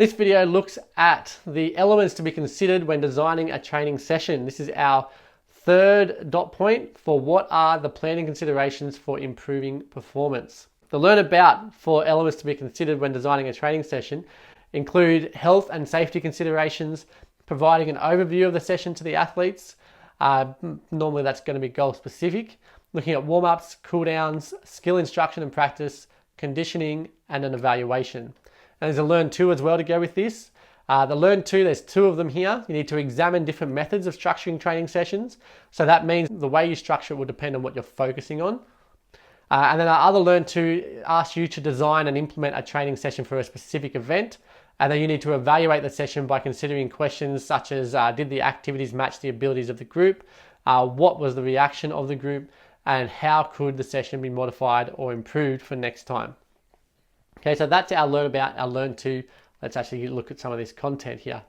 This video looks at the elements to be considered when designing a training session. This is our third dot point for what are the planning considerations for improving performance. The learn about for elements to be considered when designing a training session include health and safety considerations, providing an overview of the session to the athletes. Normally that's going to be goal specific, looking at warm-ups, cool-downs, skill instruction and practice, conditioning, and an evaluation. And there's a learn to as well to go with this. The learn to, there's two of them here. You need to examine different methods of structuring training sessions. So that means the way you structure it will depend on what you're focusing on. And then our other learn to asks you to design and implement a training session for a specific event. And then you need to evaluate the session by considering questions such as, did the activities match the abilities of the group? What was the reaction of the group? And how could the session be modified or improved for next time? Okay, so that's our learn about, our learn to. Let's actually look at some of this content here.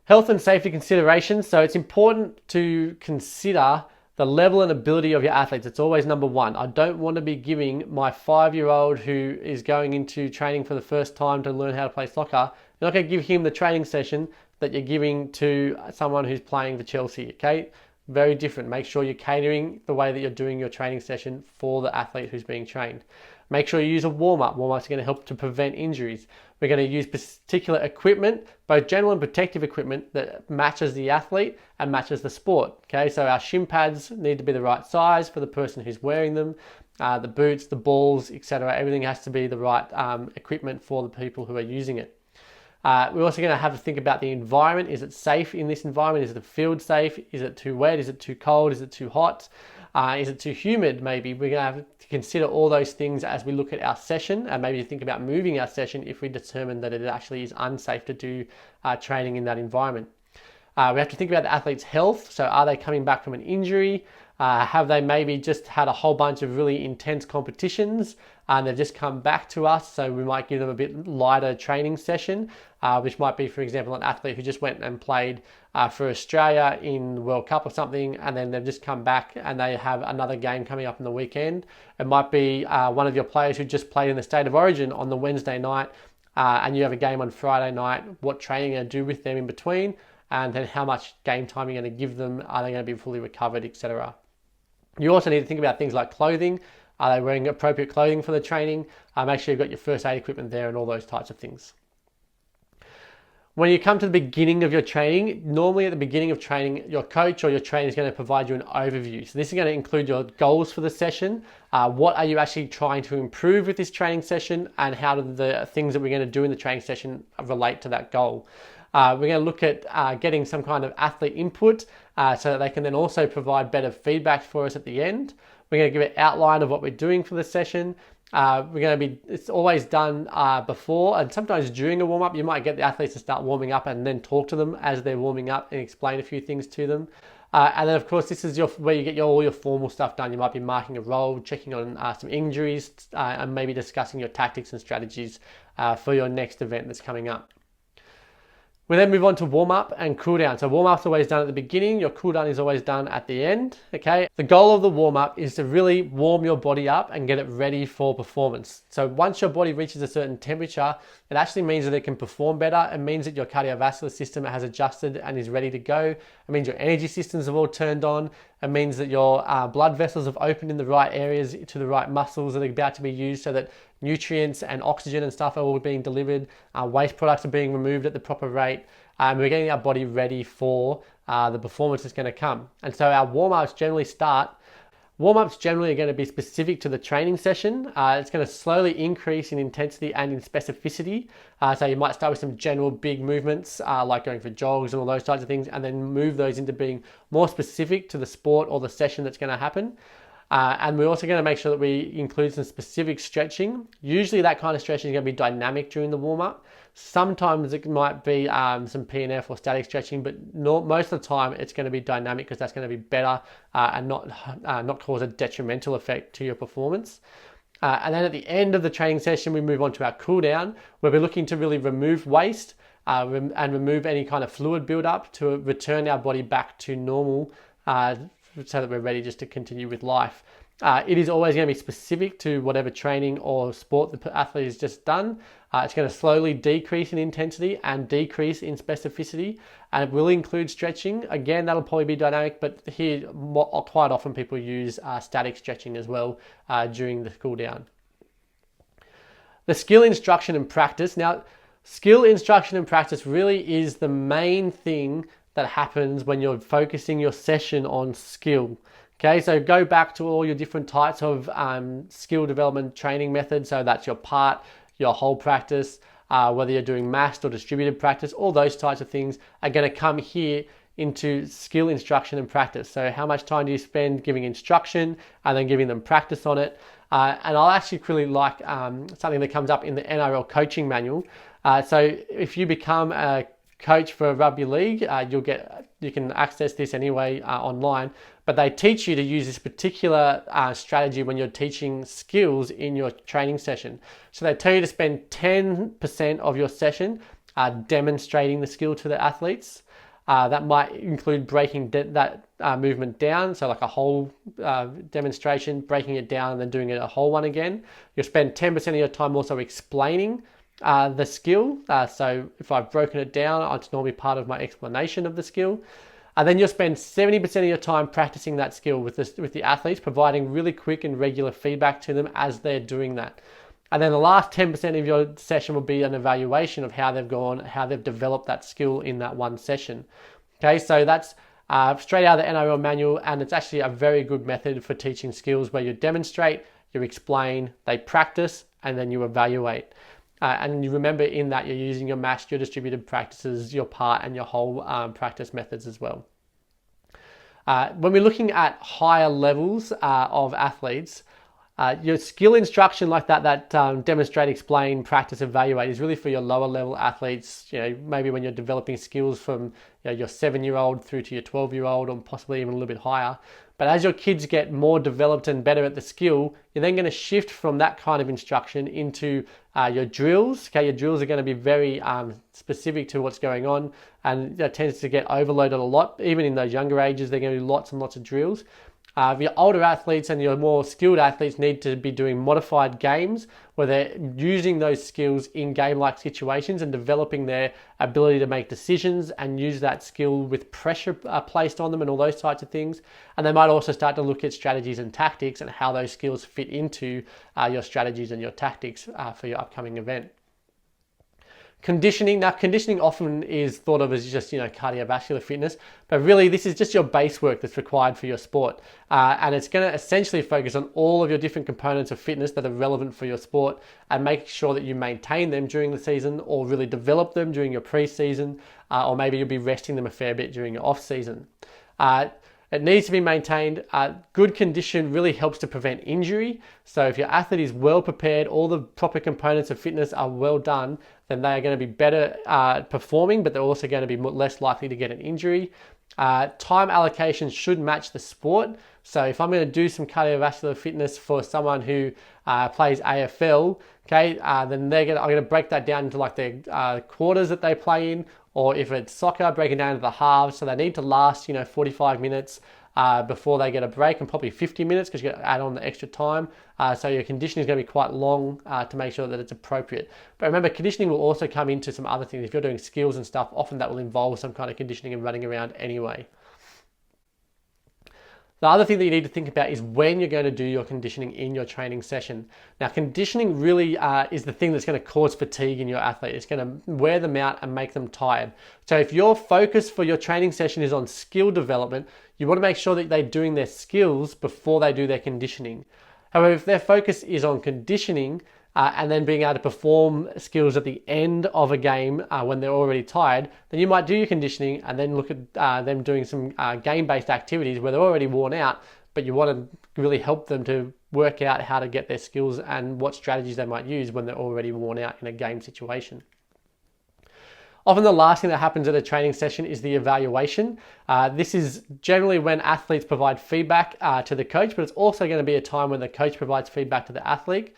Health and safety considerations. So it's important to consider the level and ability of your athletes. It's always number one. I don't want to be giving my 5-year-old who is going into training for the first time to learn how to play soccer, you're not going to give him the training session that you're giving to someone who's playing for Chelsea, okay? Very different. Make sure you're catering the way that you're doing your training session for the athlete who's being trained. Make sure you use a warm-up. Warm-ups are going to help to prevent injuries. We're going to use particular equipment, both general and protective equipment that matches the athlete and matches the sport. Okay, so our shin pads need to be the right size for the person who's wearing them. The boots, the balls, etc. Everything has to be the right equipment for the people who are using it. We're also going to have to think about the environment. Is it safe in this environment? Is the field safe? Is it too wet? Is it too cold? Is it too hot? Is it too humid? Maybe we're going to have to consider all those things as we look at our session, and maybe think about moving our session if we determine that it actually is unsafe to do training in that environment. We have to think about the athlete's health. So are they coming back from an injury? Have they maybe just had a whole bunch of really intense competitions and they've just come back to us? So we might give them a bit lighter training session, which might be, for example, an athlete who just went and played for Australia in the World Cup or something, and then they've just come back and they have another game coming up in the weekend. It might be one of your players who just played in the State of Origin on the Wednesday night, and you have a game on Friday night. What training are you going to do with them in between? And then how much game time you're going to give them? Are they going to be fully recovered, etc.? You also need to think about things like clothing. Are they wearing appropriate clothing for the training? Make sure you've got your first aid equipment there and all those types of things. When you come to the beginning of your training, normally at the beginning of training, your coach or your trainer is going to provide you an overview. So this is going to include your goals for the session. What are you actually trying to improve with this training session, and how do the things that we're going to do in the training session relate to that goal? We're going to look at getting some kind of athlete input so that they can then also provide better feedback for us at the end. We're going to give an outline of what we're doing for the session. It's always done before and sometimes during a warm-up. You might get the athletes to start warming up and then talk to them as they're warming up and explain a few things to them. And then of course, this is where you get all your formal stuff done. You might be marking a roll, checking on some injuries, and maybe discussing your tactics and strategies for your next event that's coming up. We then move on to warm-up and cool-down. So warm-up's always done at the beginning. Your cool-down is always done at the end, okay? The goal of the warm-up is to really warm your body up and get it ready for performance. So once your body reaches a certain temperature, it actually means that it can perform better. It means that your cardiovascular system has adjusted and is ready to go. It means your energy systems have all turned on. It means that your blood vessels have opened in the right areas to the right muscles that are about to be used, so that nutrients and oxygen and stuff are all being delivered. Waste products are being removed at the proper rate. We're getting our body ready for the performance that's going to come. And so our warm-ups generally are going to be specific to the training session. It's going to slowly increase in intensity and in specificity. So you might start with some general big movements like going for jogs and all those types of things, and then move those into being more specific to the sport or the session that's going to happen. And we're also going to make sure that we include some specific stretching. Usually that kind of stretching is going to be dynamic during the warm-up. Sometimes it might be some PNF or static stretching, but most of the time it's going to be dynamic, because that's going to be better and not cause a detrimental effect to your performance. And then at the end of the training session, we move on to our cool down, where we're looking to really remove waste and remove any kind of fluid buildup to return our body back to normal, so that we're ready just to continue with life. It is always going to be specific to whatever training or sport the athlete has just done. It's going to slowly decrease in intensity and decrease in specificity, and it will include stretching. Again, that'll probably be dynamic, but here quite often people use static stretching as well during the cool down. The skill instruction and practice. Now, skill instruction and practice really is the main thing that happens when you're focusing your session on skill. Okay, so go back to all your different types of skill development training methods. So that's your part, your whole practice, whether you're doing massed or distributed practice, all those types of things are going to come here into skill instruction and practice. So how much time do you spend giving instruction and then giving them practice on it? And I'll actually really like something that comes up in the NRL coaching manual. So if you become a coach for a rugby league, you can access this anyway online, but they teach you to use this particular strategy when you're teaching skills in your training session. So they tell you to spend 10% of your session demonstrating the skill to the athletes. That might include breaking that movement down, so like a whole demonstration, breaking it down and then doing it a whole one again. You'll spend 10% of your time also explaining the skill. So if I've broken it down, it's normally part of my explanation of the skill. And then you'll spend 70% of your time practicing that skill with the athletes, providing really quick and regular feedback to them as they're doing that. And then the last 10% of your session will be an evaluation of how they've gone, how they've developed that skill in that one session. Okay, so that's straight out of the NRL manual, and it's actually a very good method for teaching skills where you demonstrate, you explain, they practice, and then you evaluate. And you remember in that you're using your massed, your distributed practices, your part, and your whole practice methods as well. When we're looking at higher levels of athletes, your skill instruction like that demonstrate, explain, practice, evaluate is really for your lower level athletes. Maybe when you're developing skills from your 7-year-old through to your 12-year-old, or possibly even a little bit higher. But as your kids get more developed and better at the skill, you're then going to shift from that kind of instruction into your drills. Okay, your drills are going to be very specific to what's going on, and that tends to get overloaded a lot. Even in those younger ages, they're going to do lots and lots of drills. Your older athletes and your more skilled athletes need to be doing modified games where they're using those skills in game-like situations and developing their ability to make decisions and use that skill with pressure placed on them and all those types of things. And they might also start to look at strategies and tactics and how those skills fit into your strategies and your tactics for your upcoming event. Conditioning. Now, conditioning often is thought of as just, cardiovascular fitness, but really this is just your base work that's required for your sport. And it's going to essentially focus on all of your different components of fitness that are relevant for your sport and make sure that you maintain them during the season or really develop them during your pre-season, or maybe you'll be resting them a fair bit during your off-season. It needs to be maintained. Good condition really helps to prevent injury. So if your athlete is well prepared, all the proper components of fitness are well done, then they are going to be better performing, but they're also going to be less likely to get an injury. Time allocation should match the sport. So if I'm going to do some cardiovascular fitness for someone who plays AFL, okay, then I'm going to break that down into like their quarters that they play in, or if it's soccer, break it down into the halves. So they need to last, 45 minutes before they get a break, and probably 50 minutes because you got to add on the extra time. So your conditioning is going to be quite long to make sure that it's appropriate. But remember, conditioning will also come into some other things. If you're doing skills and stuff, often that will involve some kind of conditioning and running around anyway. The other thing that you need to think about is when you're going to do your conditioning in your training session. Now, conditioning really is the thing that's going to cause fatigue in your athlete. It's going to wear them out and make them tired. So if your focus for your training session is on skill development, you want to make sure that they're doing their skills before they do their conditioning. However, if their focus is on conditioning and then being able to perform skills at the end of a game when they're already tired, then you might do your conditioning and then look at them doing some game-based activities where they're already worn out, but you want to really help them to work out how to get their skills and what strategies they might use when they're already worn out in a game situation. Often the last thing that happens at a training session is the evaluation. This is generally when athletes provide feedback to the coach, but it's also going to be a time when the coach provides feedback to the athlete.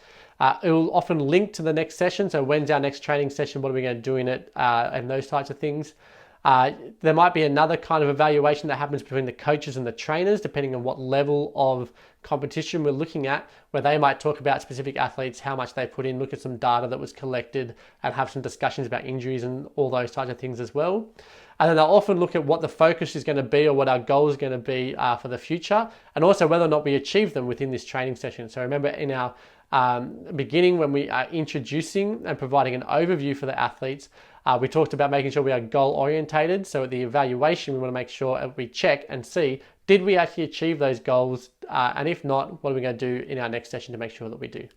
It will often link to the next session. So when's our next training session? What are we going to do in it? And those types of things. There might be another kind of evaluation that happens between the coaches and the trainers, depending on what level of competition we're looking at, where they might talk about specific athletes, how much they put in, look at some data that was collected, and have some discussions about injuries and all those types of things as well. And then they'll often look at what the focus is going to be or what our goal is going to be for the future, and also whether or not we achieve them within this training session. So remember, in our beginning, when we are introducing and providing an overview for the athletes, we talked about making sure we are goal orientated. So at the evaluation, we want to make sure we check and see, did we actually achieve those goals? And if not, what are we going to do in our next session to make sure that we do?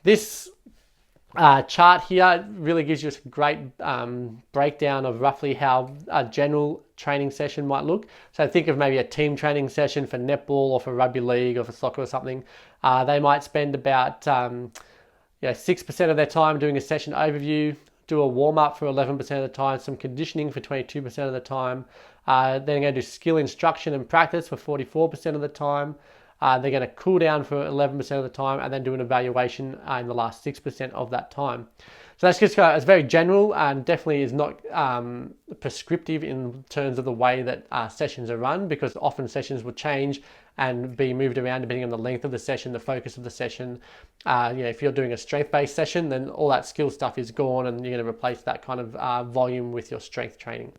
This chart here really gives you a great breakdown of roughly how a general training session might look. So think of maybe a team training session for netball or for rugby league or for soccer or something. They might spend about 6% of their time doing a session overview, do a warm-up for 11% of the time, some conditioning for 22% of the time. Then they're going to do skill instruction and practice for 44% of the time. They're going to cool down for 11% of the time and then do an evaluation in the last 6% of that time. So that's just it's very general and definitely is not prescriptive in terms of the way that sessions are run, because often sessions will change and be moved around depending on the length of the session, the focus of the session. If you're doing a strength-based session, then all that skill stuff is gone and you're going to replace that kind of volume with your strength training.